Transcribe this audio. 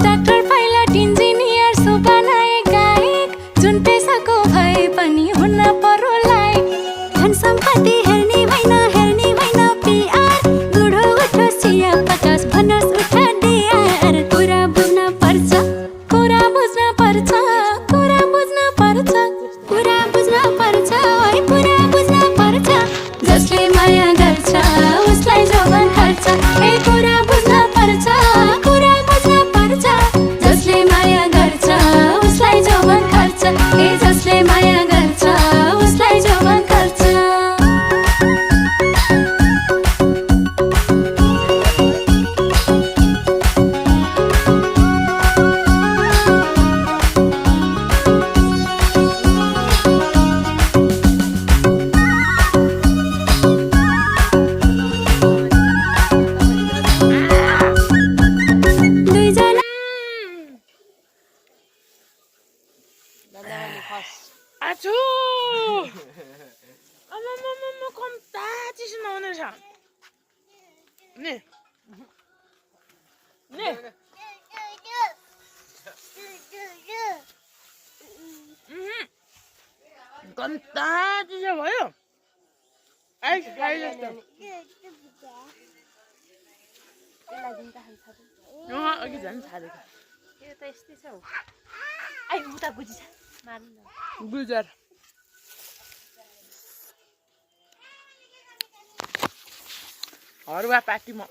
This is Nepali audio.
डाक्टर पाइलट इन्जिनियर सुबनाए गायक जुन पेसाको भए पनि हुन पर्यो लायक धन सम्पत्ति हेर्ने भएन पिआर बुढो उठो सिया 50 भनस उठ डिआर कुरा बुझ्न पर्छ ओइ पुरा बुझ्न पर्छ जसले माया गर्छ उसलाई जवान खर्च ए कुरा बुझ्न पर्छ जसले माया गर्छ उसलाई जवान खर्च ए जसले माया गर्छ उसलाई जवान खर्च Acu! Kom tati się na one żam. Nie. Nie. Kom tati się boją. Aj, to. No, ogi zan छाडे. यो त यस्तै छ हौ आइ उता बुझिछ मार्नु गुजर हरुवा पार्टीमा